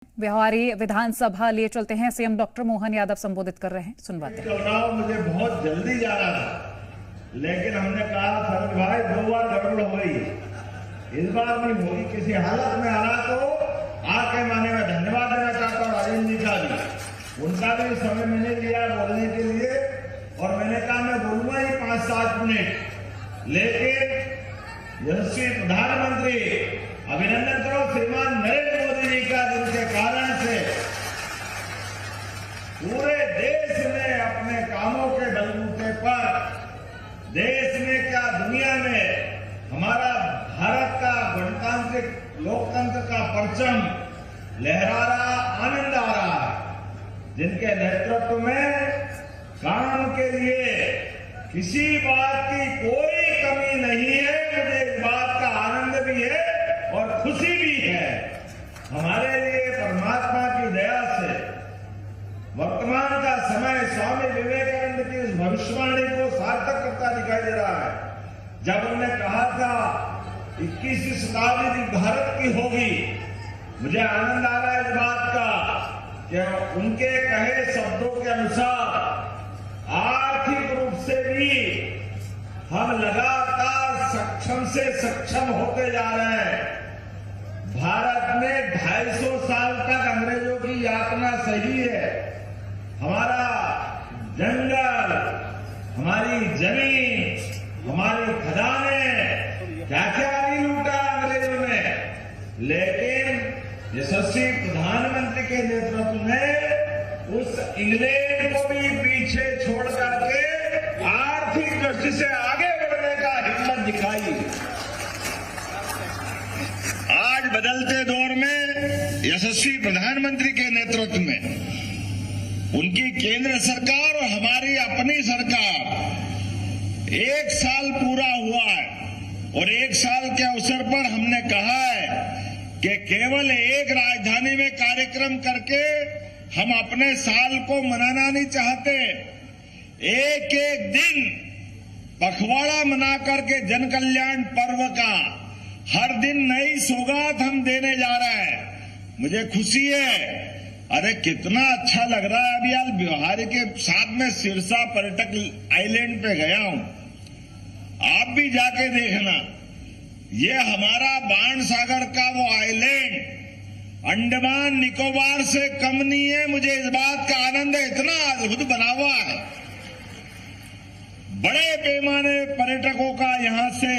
बिहारी विधानसभा लिए चलते हैं। सीएम डॉक्टर मोहन यादव संबोधित कर रहे हैं, सुनवाते हैं। मुझे बहुत जल्दी जाना था, लेकिन हमने कहा सर भाई 2 बार गड़बड़ हो गई, इस बार नहीं होगी। किसी हालत में आना तो आके माने में धन्यवाद देना चाहता हूँ राजेंद्र जी का भी, उनका भी समय मैंने लिया बोलने के लिए, और मैंने कहा मैं बोलूंगा ही 5-7 मिनट, लेकिन यशस्वी प्रधानमंत्री अभिनंदन करो श्रीमान नरेंद्र मोदी जी का, जिनके कारण से पूरे देश में अपने कामों के बलबूते पर, देश में क्या दुनिया में हमारा भारत का गणतांत्रिक लोकतंत्र का परचम लहरा रहा, आनंद आ रहा है। जिनके नेतृत्व में काम के लिए किसी बात की कोई कमी नहीं है, मुझे इस बात का आनंद भी है और खुशी भी है। हमारे लिए परमात्मा की दया से वर्तमान का समय स्वामी विवेकानंद की इस भविष्यवाणी को सार्थक करता दिखाई दे रहा है। जब उन्होंने कहा था 21वीं शताब्दी भारत की होगी, मुझे आनंद आ रहा है इस बात का कि उनके कहे शब्दों के अनुसार आर्थिक रूप से भी हम लगातार सक्षम से सक्षम होते जा रहे हैं। भारत में 250 साल तक अंग्रेजों की यातना सही है। हमारा जंगल, हमारी जमीन, हमारी खदानें, क्या क्या नहीं लूटा अंग्रेजों ने, लेकिन यशस्वी प्रधानमंत्री के नेतृत्व में उस इंग्लैंड को भी पीछे छोड़ करके आर्थिक दृष्टि से आगे बढ़ने का हिम्मत दिखाई। आज बदलते दौर में यशस्वी प्रधानमंत्री के नेतृत्व में उनकी केंद्र सरकार और हमारी अपनी सरकार 1 साल पूरा हुआ है, और 1 साल के अवसर पर हमने कहा है कि केवल एक राजधानी में कार्यक्रम करके हम अपने साल को मनाना नहीं चाहते। एक एक दिन पखवाड़ा मना करके जन कल्याण पर्व का हर दिन नई सौगात हम देने जा रहे हैं। मुझे खुशी है, अरे कितना अच्छा लग रहा है। अभी आज बिहार के साथ में सिरसा पर्यटक आइलैंड पे गया हूं, आप भी जाके देखना। ये हमारा बाण सागर का वो आइलैंड अंडमान निकोबार से कम नहीं है। मुझे इस बात का आनंद है, इतना अद्भुत बना हुआ है। बड़े पैमाने पर्यटकों का यहां से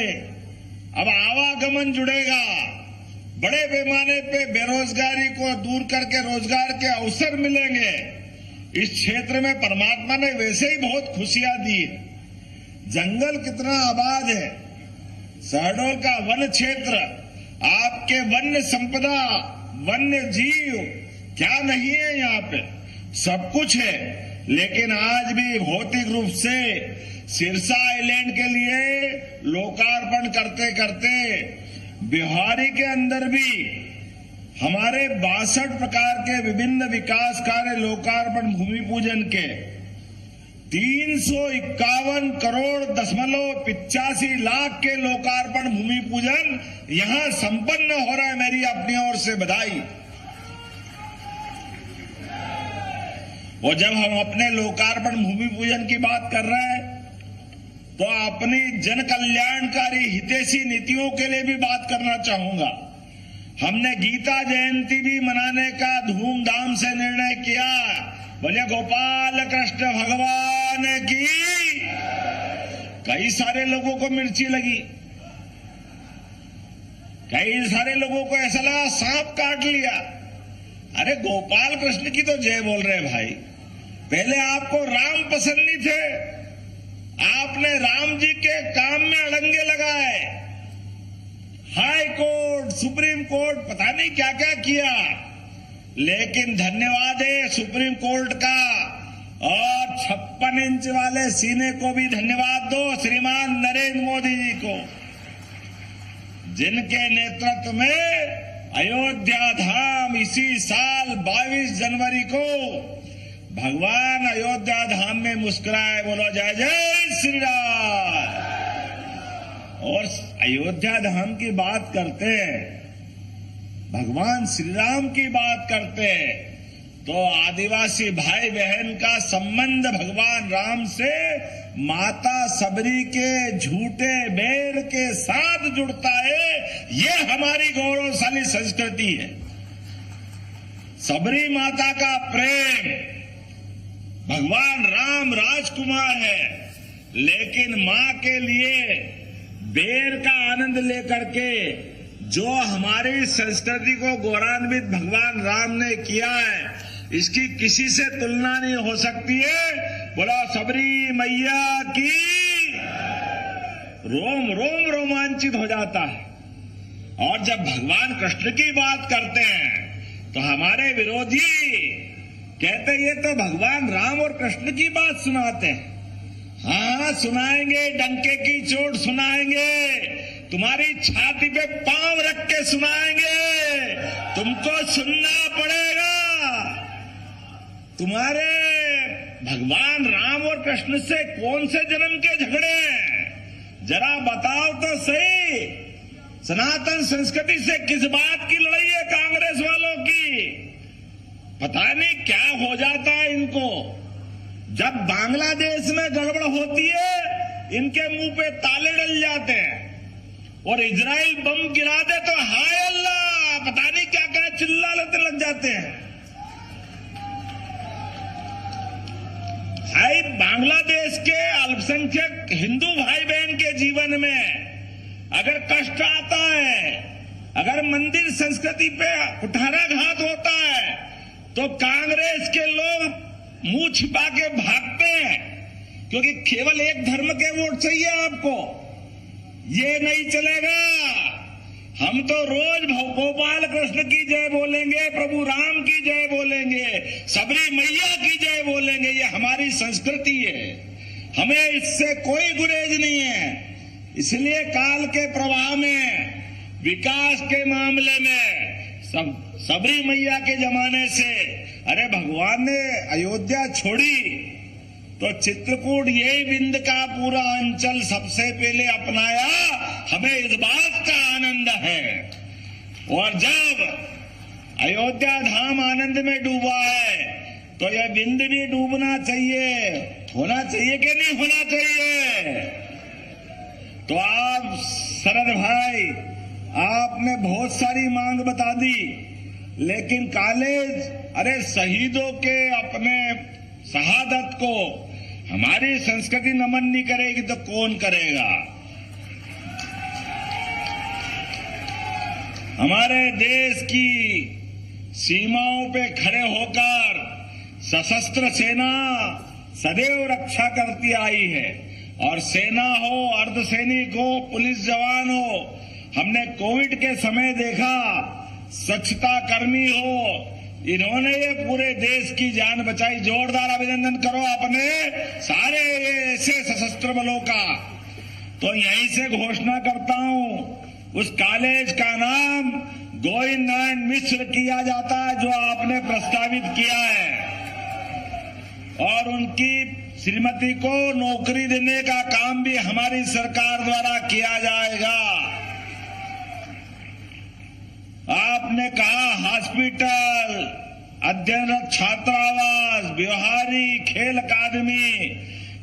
अब आवागमन जुड़ेगा। बड़े पैमाने पे बेरोजगारी को दूर करके रोजगार के अवसर मिलेंगे। इस क्षेत्र में परमात्मा ने वैसे ही बहुत खुशियां दी। जंगल कितना आबाद है, शहडोल का वन क्षेत्र, आपके वन्य संपदा, वन्य जीव क्या नहीं है, यहाँ पे सब कुछ है। लेकिन आज भी भौतिक रूप से सिरसा आइलैंड के लिए लोकार्पण करते करते बिहारी के अंदर भी हमारे 62 प्रकार के विभिन्न विकास कार्य लोकार्पण भूमि पूजन के 351 करोड़ 85 लाख के लोकार्पण भूमि पूजन यहां संपन्न हो रहा है। मेरी अपनी ओर से बधाई। और जब हम अपने लोकार्पण भूमि पूजन की बात कर रहे हैं तो अपनी जन कल्याणकारी हितैषी नीतियों के लिए भी बात करना चाहूंगा। हमने गीता जयंती भी मनाने का धूमधाम से निर्णय किया। बोले गोपाल कृष्ण भगवान की। कई सारे लोगों को मिर्ची लगी, कई सारे लोगों को ऐसा लगा सांप काट लिया। अरे गोपाल कृष्ण की तो जय बोल रहे भाई। पहले आपको राम पसंद नहीं थे, आपने राम जी के काम में अड़ंगे लगाए, हाई कोर्ट, सुप्रीम कोर्ट, पता नहीं क्या क्या किया। लेकिन धन्यवाद है सुप्रीम कोर्ट का, और 56 इंच वाले सीने को भी धन्यवाद दो श्रीमान नरेंद्र मोदी जी को, जिनके नेतृत्व में अयोध्या धाम इसी साल 22 जनवरी को भगवान अयोध्या धाम में मुस्कुराए। बोलो जय जय श्री राम। और अयोध्या धाम की बात करते हैं भगवान श्री राम की बात करते हैं तो आदिवासी भाई बहन का संबंध भगवान राम से माता सबरी के झूठे बेर के साथ जुड़ता है। ये हमारी गौरवशाली संस्कृति है। सबरी माता का प्रेम, भगवान राम राजकुमार है, लेकिन मां के लिए बेर का आनंद लेकर के जो हमारी संस्कृति को गौरवान्वित भगवान राम ने किया है, इसकी किसी से तुलना नहीं हो सकती है। बोला सबरी मैया की, रोम रोम रोमांचित हो जाता है। और जब भगवान कृष्ण की बात करते हैं तो हमारे विरोधी कहते ये तो भगवान राम और कृष्ण की बात सुनाते हैं। हाँ सुनाएंगे, डंके की चोट सुनाएंगे, तुम्हारी छाती पे पांव रख के सुनाएंगे, तुमको सुनना पड़ेगा। तुम्हारे भगवान राम और कृष्ण से कौन से जन्म के झगड़े हैं? जरा बताओ तो सही। सनातन संस्कृति से किस बात की लड़ाई है कांग्रेस वालों की? पता नहीं क्या हो जाता है इनको। जब बांग्लादेश में गड़बड़ होती है इनके मुंह पे ताले डल जाते हैं, और इजराइल बम गिरा दे तो हाय अल्लाह, पता नहीं क्या क्या चिल्लाने लग जाते हैं। भाई बांग्लादेश के अल्पसंख्यक हिंदू भाई बहन के जीवन में अगर कष्ट आता है, अगर मंदिर संस्कृति पे कुठाराघात होता है, तो कांग्रेस के लोग मुंह छिपा के भागते हैं, क्योंकि केवल एक धर्म के वोट चाहिए आपको। ये नहीं चलेगा। हम तो रोज गोपाल कृष्ण की जय बोलेंगे, प्रभु राम की जय बोलेंगे, सबरी मैया की जय बोलेंगे। ये हमारी संस्कृति है, हमें इससे कोई गुरेज नहीं है। इसलिए काल के प्रवाह में, विकास के मामले में सबरी मैया के जमाने से, अरे भगवान ने अयोध्या छोड़ी तो चित्रकूट यही विंध्य का पूरा अंचल सबसे पहले अपनाया। हमें इस बात का आनंद है। और जब अयोध्या धाम आनंद में डूबा है तो यह विंध्य भी डूबना चाहिए। होना चाहिए कि नहीं होना चाहिए? तो आप शरद भाई, आपने बहुत सारी मांग बता दी, लेकिन कॉलेज, अरे शहीदों के अपने शहादत को हमारी संस्कृति नमन नहीं करेगी तो कौन करेगा? हमारे देश की सीमाओं पे खड़े होकर सशस्त्र सेना सदैव रक्षा करती आई है। और सेना हो, अर्धसैनिक हो, पुलिस जवान हो, हमने कोविड के समय देखा, स्वच्छता कर्मी हो, इन्होंने ये पूरे देश की जान बचाई। जोरदार अभिनंदन करो अपने सारे ऐसे सशस्त्र बलों का। तो यहीं से घोषणा करता हूं, उस कॉलेज का नाम गोविंद नारायण मिश्र किया जाता है जो आपने प्रस्तावित किया है, और उनकी श्रीमती को नौकरी देने का काम भी हमारी सरकार द्वारा किया जाएगा। आपने कहा हॉस्पिटल, अध्ययनरत छात्रावास, व्यवहारी, खेल अकादमी,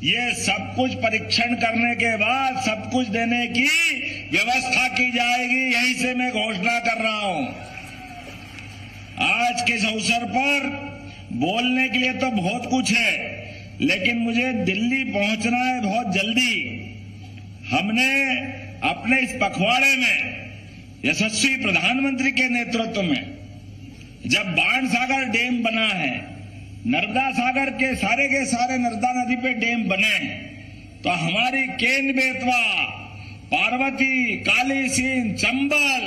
ये सब कुछ परीक्षण करने के बाद सब कुछ देने की व्यवस्था की जाएगी। यहीं से मैं घोषणा कर रहा हूं। आज के इस अवसर पर बोलने के लिए तो बहुत कुछ है, लेकिन मुझे दिल्ली पहुंचना है बहुत जल्दी। हमने अपने इस पखवाड़े में यशस्वी प्रधानमंत्री के नेतृत्व में जब बाणसागर डैम बना है, नर्मदा सागर के सारे नर्मदा नदी पे डैम बने हैं, तो हमारी केन बेतवा, पार्वती, काली सिंध, चंबल,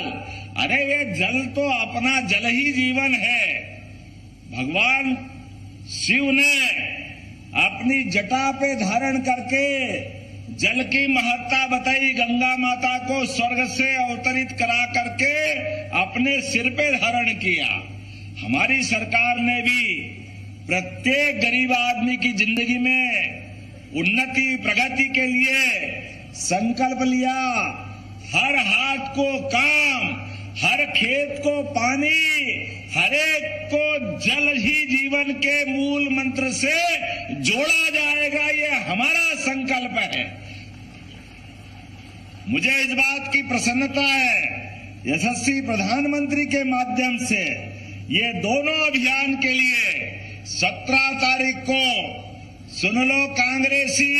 अरे ये जल तो अपना जल ही जीवन है। भगवान शिव ने अपनी जटा पे धारण करके जल की महत्ता बताई। गंगा माता को स्वर्ग से अवतरित करा करके अपने सिर पे धारण किया। हमारी सरकार ने भी प्रत्येक गरीब आदमी की जिंदगी में उन्नति, प्रगति के लिए संकल्प लिया। हर हाथ को काम, हर खेत को पानी, हर एक को जल ही जीवन के मूल मंत्र से जोड़ा जाएगा, ये हमारा संकल्प है। मुझे इस बात की प्रसन्नता है, यशस्वी प्रधानमंत्री के माध्यम से ये दोनों अभियान के लिए 17 तारीख को, सुन लो कांग्रेसी,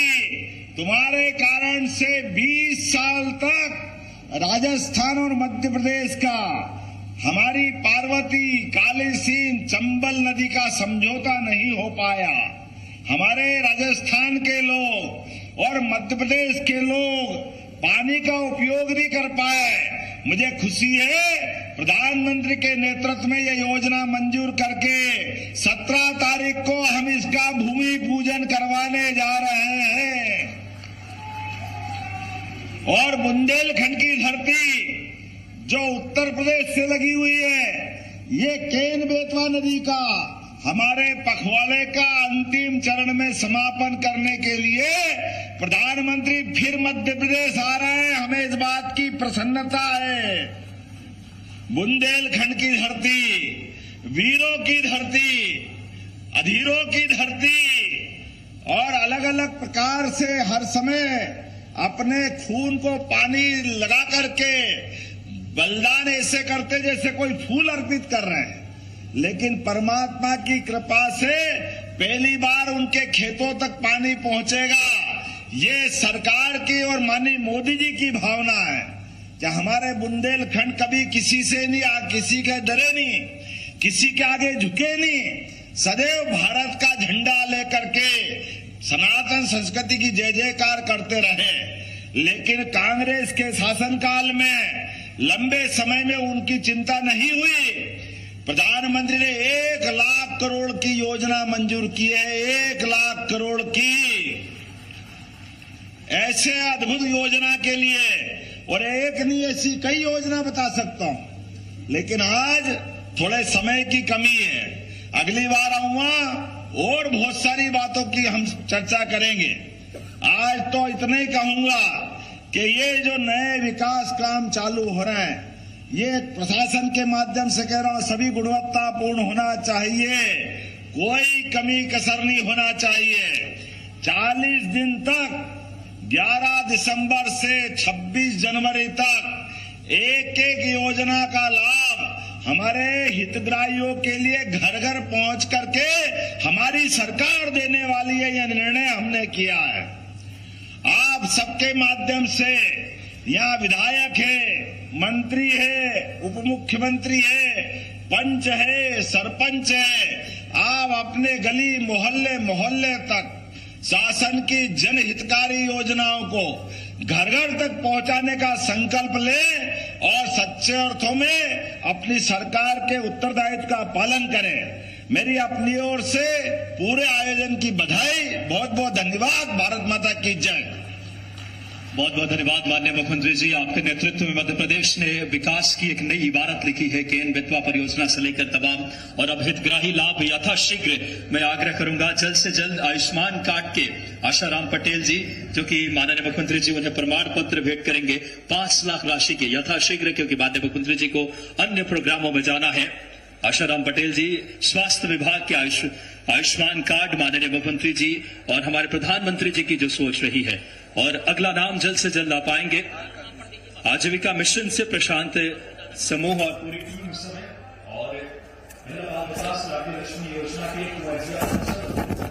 तुम्हारे कारण से 20 साल तक राजस्थान और मध्य प्रदेश का, हमारी पार्वती, काली सींध, चंबल नदी का समझौता नहीं हो पाया। हमारे राजस्थान के लोग और मध्य प्रदेश के लोग पानी का उपयोग नहीं कर पाए। मुझे खुशी है, प्रधानमंत्री के नेतृत्व में यह योजना मंजूर करके 17 तारीख को हम इसका भूमि पूजन करवाने जा रहे हैं। और बुंदेलखंड की धरती जो उत्तर प्रदेश से लगी हुई है, ये केन बेतवा नदी का हमारे पखवाड़े का अंतिम चरण में समापन करने के लिए प्रधानमंत्री फिर मध्य प्रदेश आ रहे हैं। हमें इस बात की प्रसन्नता है। बुंदेलखंड की धरती, वीरों की धरती, अधीरों की धरती, और अलग अलग प्रकार से हर समय अपने खून को पानी लगा करके बलिदान ऐसे करते जैसे कोई फूल अर्पित कर रहे हैं, लेकिन परमात्मा की कृपा से पहली बार उनके खेतों तक पानी पहुंचेगा। ये सरकार की और माननीय मोदी जी की भावना है कि हमारे बुंदेलखंड कभी किसी से नहीं किसी के डरे नहीं, किसी के आगे झुके नहीं, सदैव भारत का झंडा लेकर के सनातन संस्कृति की जय जयकार करते रहे। लेकिन कांग्रेस के शासनकाल में लंबे समय में उनकी चिंता नहीं हुई। प्रधानमंत्री ने 1 लाख करोड़ की योजना मंजूर की है, 1 लाख करोड़ की, ऐसे अद्भुत योजना के लिए। और एक नहीं, ऐसी कई योजना बता सकता हूं, लेकिन आज थोड़े समय की कमी है। अगली बार आऊंगा और बहुत सारी बातों की हम चर्चा करेंगे। आज तो इतना ही कहूंगा कि ये जो नए विकास काम चालू हो रहे हैं, ये प्रशासन के माध्यम से कह रहा हूं, सभी गुणवत्तापूर्ण होना चाहिए, कोई कमी कसर नहीं होना चाहिए। 40 दिन तक 11 दिसंबर से 26 जनवरी तक एक एक योजना का लाभ हमारे हितग्राहियों के लिए घर घर पहुंच करके हमारी सरकार देने वाली है। यह निर्णय हमने किया है। आप सबके माध्यम से यहाँ विधायक है, मंत्री है, उप मुख्यमंत्री है, पंच है, सरपंच है, आप अपने गली मोहल्ले मोहल्ले तक शासन की जनहितकारी योजनाओं को घर घर तक पहुंचाने का संकल्प लें और सच्चे अर्थों में अपनी सरकार के उत्तरदायित्व का पालन करें। मेरी अपनी ओर से पूरे आयोजन की बधाई, बहुत बहुत धन्यवाद। भारत माता की जय। बहुत बहुत धन्यवाद माननीय मुख्यमंत्री जी। आपके नेतृत्व में मध्य प्रदेश ने विकास की एक नई इबारत लिखी है। केन बेतवा परियोजना से लेकर तमाम और अब हितग्राही लाभ यथाशीघ्र मैं आग्रह करूंगा जल्द से जल्द आयुष्मान कार्ड के आशाराम पटेल जी, जो कि माननीय मुख्यमंत्री जी उन्हें प्रमाण पत्र भेंट करेंगे 5 लाख राशि के यथाशीघ्र, क्योंकि माननीय मुख्यमंत्री जी को अन्य प्रोग्रामों में जाना है। आशाराम पटेल जी स्वास्थ्य विभाग के आयुष्मान कार्ड माननीय मुख्यमंत्री जी और हमारे प्रधानमंत्री जी की जो सोच रही है, और अगला नाम जल्द से जल्द आ पाएंगे आजीविका मिशन से प्रशांत समूह और पूरी टीम इस समय, और लक्ष्मी योजना के